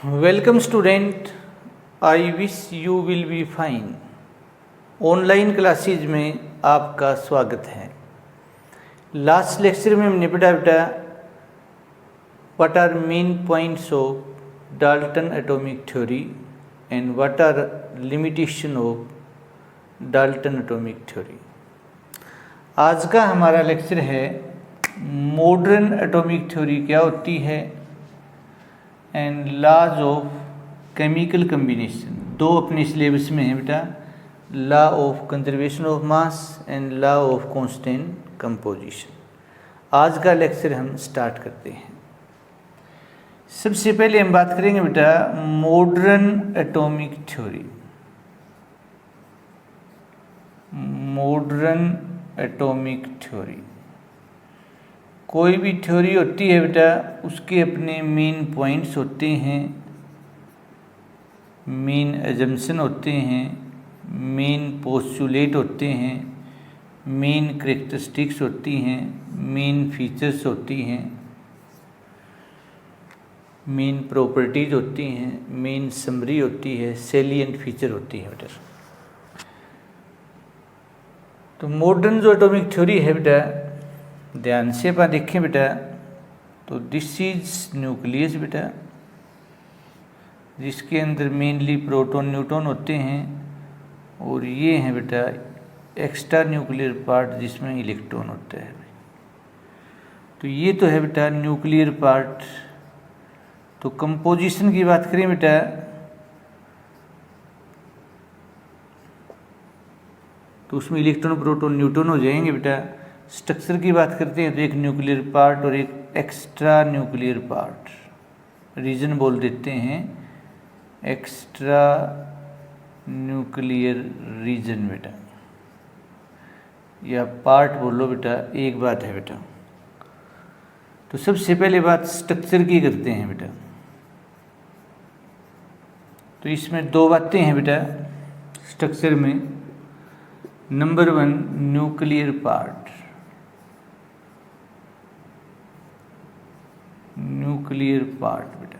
Welcome student, I wish you will be fine. Online classes में आपका स्वागत है। लास्ट लेक्चर में हमने पढ़ा बेटा what are main points of Dalton atomic theory and what are limitation of Dalton atomic theory. आज का हमारा लेक्चर है मॉडर्न एटॉमिक थ्योरी क्या होती है and laws of chemical combination. दो अपने सिलेबस में है बेटा, law of conservation of mass and law of constant composition. आज का लेक्चर हम स्टार्ट करते हैं। सबसे पहले हम बात करेंगे बेटा modern atomic theory. Modern atomic theory, कोई भी थ्योरी होती है बेटा उसके अपने मेन पॉइंट्स होते हैं, मेन एजम्पशन होते हैं, मेन पोस्टुलेट होते हैं, मेन कैरेक्टरिस्टिक्स होती हैं, मेन फीचर्स होती हैं, मेन प्रॉपर्टीज होती हैं, मेन समरी होती है, सेलिएंट फीचर होती है बेटा। तो मॉडर्न जो एटॉमिक थ्योरी है बेटा, ध्यान से अपन देखें बेटा, तो दिस इज न्यूक्लियस बेटा, जिसके अंदर मेनली प्रोटॉन न्यूट्रॉन होते हैं, और ये है बेटा एक्स्ट्रा न्यूक्लियर पार्ट जिसमें इलेक्ट्रॉन होता है। तो ये तो है बेटा न्यूक्लियर पार्ट। तो कंपोजिशन की बात करें बेटा, तो उसमें इलेक्ट्रॉन प्रोटॉन न्यूट्रॉन हो जाएंगे बेटा। स्ट्रक्चर की बात करते हैं तो एक न्यूक्लियर पार्ट और एक एक्स्ट्रा न्यूक्लियर पार्ट, रीजन बोल देते हैं एक्स्ट्रा न्यूक्लियर रीजन बेटा, या पार्ट बोलो बेटा, एक बात है बेटा। तो सबसे पहले बात स्ट्रक्चर की करते हैं बेटा। तो इसमें दो बातें हैं बेटा स्ट्रक्चर में। Number one, nuclear part. Nuclear part बेटा,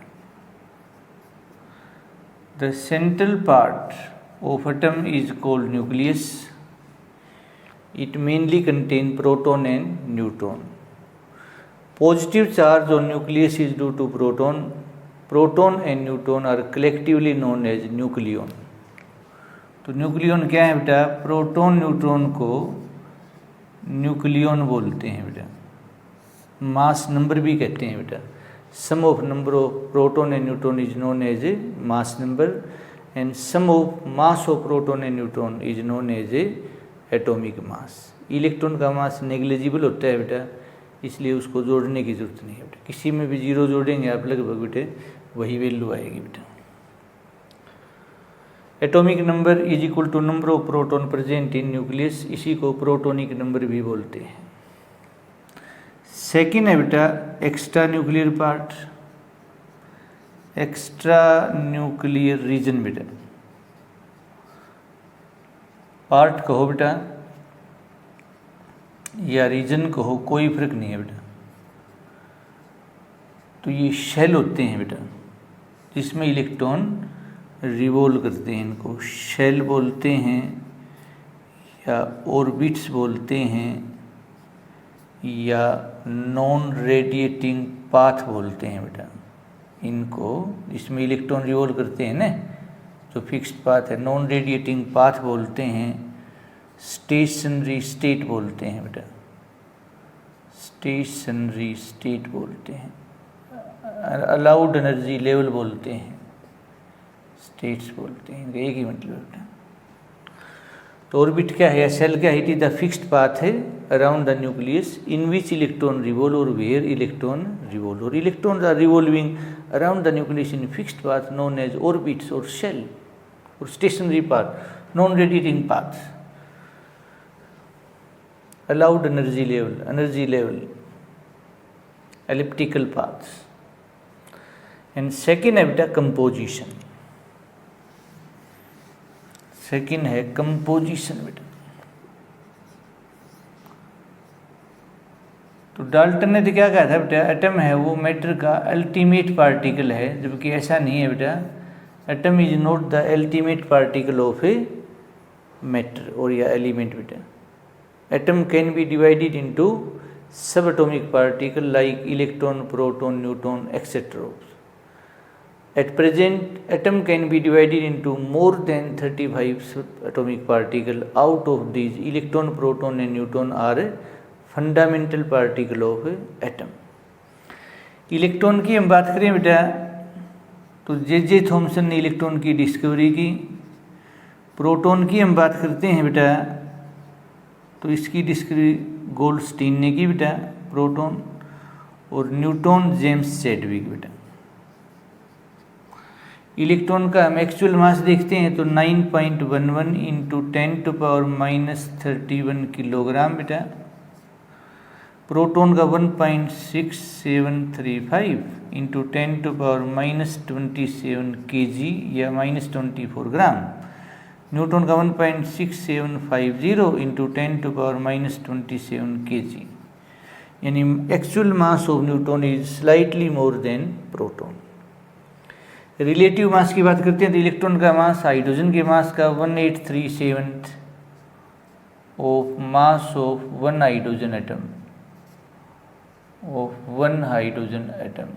the central part of atom is called nucleus. It mainly contain proton and neutron. Positive charge on nucleus is due to proton. Proton and neutron are collectively known as nucleon. तो nucleon क्या है बेटा? Proton neutron को nucleon बोलते हैं बेटा। Mass number भी कहते हैं बेटा। Sum of number of proton and neutron is known as a mass number and sum of mass of proton and neutron is known as a atomic mass. Electron का mass negligible होता है बेटा, इसलिए उसको जोड़ने की जरूरत नहीं है बेटा। किसी में भी जीरो जोड़ेंगे आप लगभग बेटे वही वैल्यू आएगी बेटा। Atomic number is equal to number of proton present in nucleus. इसी को प्रोटोनिक नंबर भी बोलते हैं। सेकेंड है बेटा extra nuclear part, extra nuclear region बेटा। पार्ट कहो बेटा या रीजन कहो, कोई फर्क नहीं है बेटा। तो ये शेल होते हैं बेटा जिसमें इलेक्ट्रॉन रिवॉल्व करते हैं, इनको शेल बोलते हैं या ऑर्बिट्स बोलते हैं या नॉन रेडिएटिंग पाथ बोलते हैं बेटा इनको। इसमें इलेक्ट्रॉन रिवॉल्व करते हैं ना, जो फिक्स्ड पाथ है, नॉन रेडिएटिंग पाथ बोलते हैं। स्टेशनरी स्टेट बोलते हैं बेटा, स्टेशनरी स्टेट बोलते हैं। अलाउड एनर्जी लेवल बोलते हैं, स्टेट्स बोलते हैं। एक ही मतलब बेटा। तो ऑर्बिट क्या है, सेल क्या है? It is the fixed path है around the nucleus in which electron revolve और वेयर इलेक्ट्रॉन रिवॉल्व, और electrons are revolving around the nucleus in fixed path known as orbits और शेल, और stationary path non radiating path. Allowed energy level elliptical paths. And second है बेटा composition. Second है composition बेटा। तो Dalton ने तो क्या कहा था बेटा, एटम है वो मैटर का अल्टीमेट पार्टिकल है, जबकि ऐसा नहीं है बेटा। Atom is not the ultimate particle of a matter और या एलिमेंट बेटा। Atom can be divided into सब atomic particle like electron, proton, neutron etcetera. At present, atom can be divided into more than 35 atomic particles. Out of these, electron, proton and neutron are fundamental particle of atom. Electron की हम बात करें बेटा तो J Thomson ने electron की discovery की। Proton की हम बात करते हैं बेटा तो इसकी डिस्कवरी गोल्डस्टीन ने की बेटा प्रोटॉन, और न्यूट्रॉन जेम्स चैडविक बेटा। इलेक्ट्रॉन का हम एक्चुअल मास देखते हैं तो 9.11 इंटू 10⁻³ किलोग्राम बेटा। प्रोटॉन का 1.6735 इंटू 10⁻27 kg या -24 ग्राम। न्यूट्रॉन का 1.6750 इंटू 10⁻27 kg, यानी actual mass of neutron is slightly more than proton. Relative mass की बात करते हैं तो इलेक्ट्रॉन का मास हाइड्रोजन के मास का 1/837 of mass of one hydrogen atom,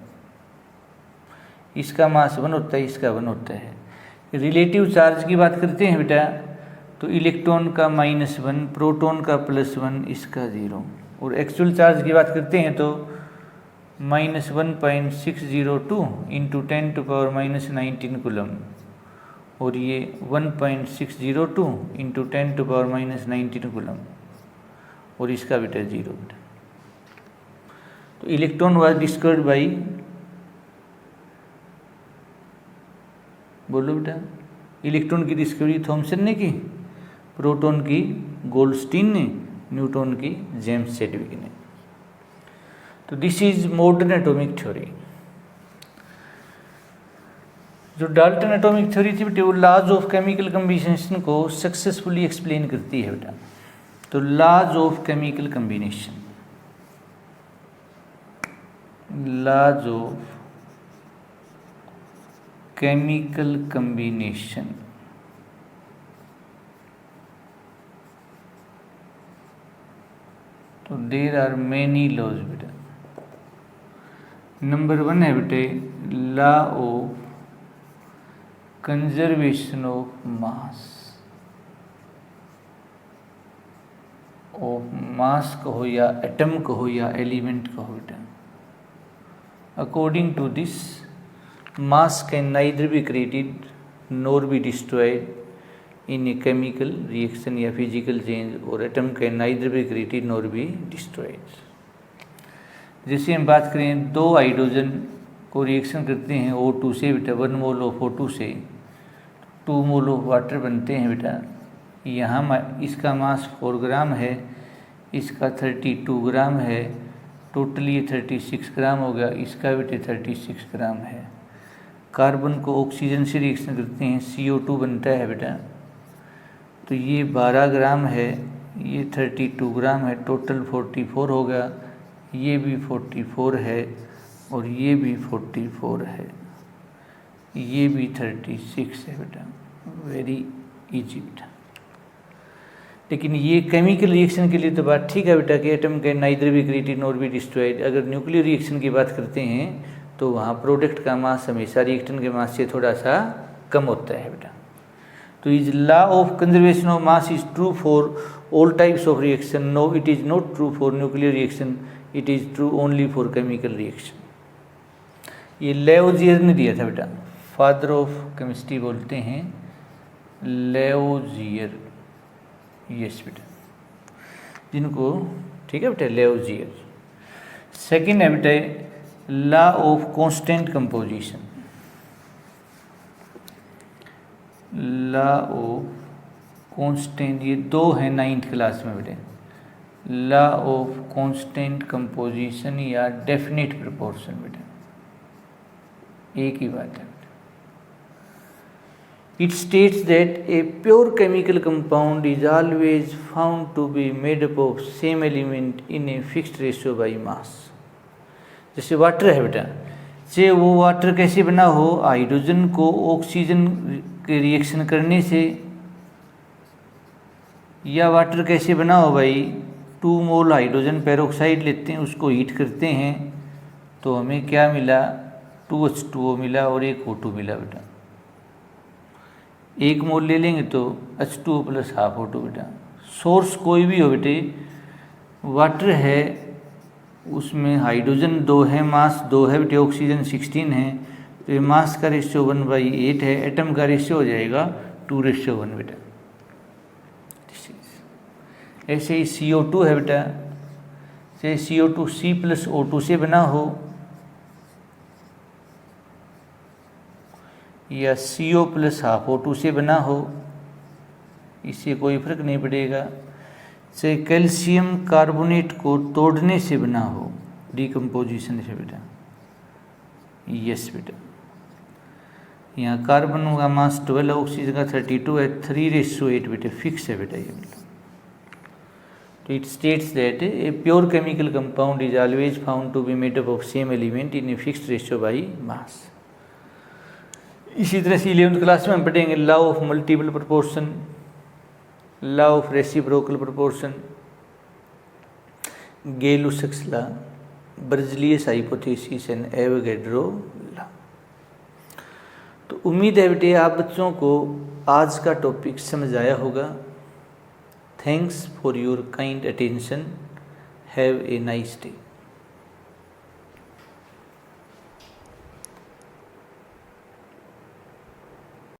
इसका मास 1 होता है, इसका 1 होता है। रिलेटिव चार्ज की बात करते हैं बेटा तो इलेक्ट्रॉन का -1, प्रोटॉन का +1, इसका 0। और एक्चुअल चार्ज की बात करते हैं तो -1.602 इंटू 10⁻19 कूलम, और ये 1.602 इंटू 10⁻19 कूलम, और इसका बेटा 0 बेटा। तो इलेक्ट्रॉन वाज डिस्कवर्ड बाई, बोलो बेटा, इलेक्ट्रॉन की डिस्कवरी थॉमसन ने की, प्रोटॉन की गोल्डस्टीन ने, न्यूट्रॉन की जेम्स चैडविक ने। तो this is modern atomic theory. जो डाल्टन एटॉमिक थ्योरी थी बेटे वो लॉज ऑफ केमिकल कम्बिनेशन को सक्सेसफुली एक्सप्लेन करती है बेटा। तो laws of chemical combination, laws of chemical combination, तो देर आर मेनी लॉज बेटा। नंबर 1 है बेटे law of conservation of mass कहो या एटम कहो या एलिमेंट कहो बेटा। According to this mass can neither be created nor be destroyed in a chemical reaction या फिजिकल चेंज, और atom can neither be created nor be destroyed. जैसे हम बात करें 2 हाइड्रोजन को रिएक्शन करते हैं O2 से बेटा, 1 मोल ऑफ O2 से 2 मोल ऑफ वाटर बनते हैं बेटा। यहाँ इसका मास 4 ग्राम है, इसका 32 ग्राम है, टोटली ये 36 ग्राम हो गया, इसका बेटे 36 ग्राम है। कार्बन को ऑक्सीजन से रिएक्शन करते हैं, CO2 बनता है बेटा, तो ये 12 ग्राम है, ये 32 ग्राम है, टोटल 44 हो गया, ये भी 44 है, और ये भी 44 है, ये भी 36 है बेटा। वेरी इजी बेटा। लेकिन ये केमिकल रिएक्शन के लिए तो बात ठीक है बेटा कि atom can neither be created nor be destroyed. अगर न्यूक्लियर रिएक्शन की बात करते हैं तो वहाँ प्रोडक्ट का मास हमेशा रिएक्टेंट के मास से थोड़ा सा कम होता है बेटा। तो is law of conservation of mass is true for all types of reaction, no it is not true for nuclear reaction, it is true only for chemical reaction. ये लेओजियर ने दिया था बेटा, फादर ऑफ केमिस्ट्री बोलते हैं लेओजियर, yes बेटा, जिनको ठीक है बेटा लेओजियर। सेकेंड है बेटा law of constant composition, law of constant, ये 2 हैं 9th क्लास में बेटे, लॉ ऑफ कांस्टेंट कंपोजिशन या डेफिनेट प्रोपोर्शन बेटा, एक ही बात है। It states that a pure chemical compound is always found to be made up of same element in a fixed ratio by mass. जैसे water है बेटा, चाहे वो वाटर कैसे बना हो, हाइड्रोजन को ऑक्सीजन के रिएक्शन करने से, या वाटर कैसे बना हो भाई, 2 मोल हाइड्रोजन पेरोक्साइड लेते हैं, उसको हीट करते हैं तो हमें क्या मिला, 2H2O मिला और एक O2 मिला बेटा। 1 मोल ले लेंगे तो H2O + ½ O2 बेटा। सोर्स कोई भी हो बेटे, वाटर है उसमें हाइड्रोजन 2 है, मास 2 है बेटे, ऑक्सीजन 16 है, तो ये मास का रेशियो 1/8 है, एटम का रेशियो हो जाएगा 2:1 बेटा। ऐसे ही CO2 है बेटा, चाहे CO2 C + O2 से बना हो या CO + ½ O2 से बना हो, इससे कोई फर्क नहीं पड़ेगा। चाहे कैल्शियम कार्बोनेट को तोड़ने से बना हो, डिकम्पोजिशन से बेटा, यस बेटा। यहाँ कार्बन का मास 12 है, ऑक्सीजन का 32 है, 3:8 बेटे, फिक्स है बेटा ये मतलब। तो it states that a pure chemical compound is always found to be made up of same element in a fixed ratio by mass. इसी तरह से 11th क्लास में हम पढ़ेंगे law of multiple proportion, law of reciprocal proportion, Gay Lussac's law, Berzelius hypothesis and Avogadro law. तो उम्मीद है बेटे आप बच्चों को आज का टॉपिक समझ आया होगा। Thanks for your kind attention. Have a nice day.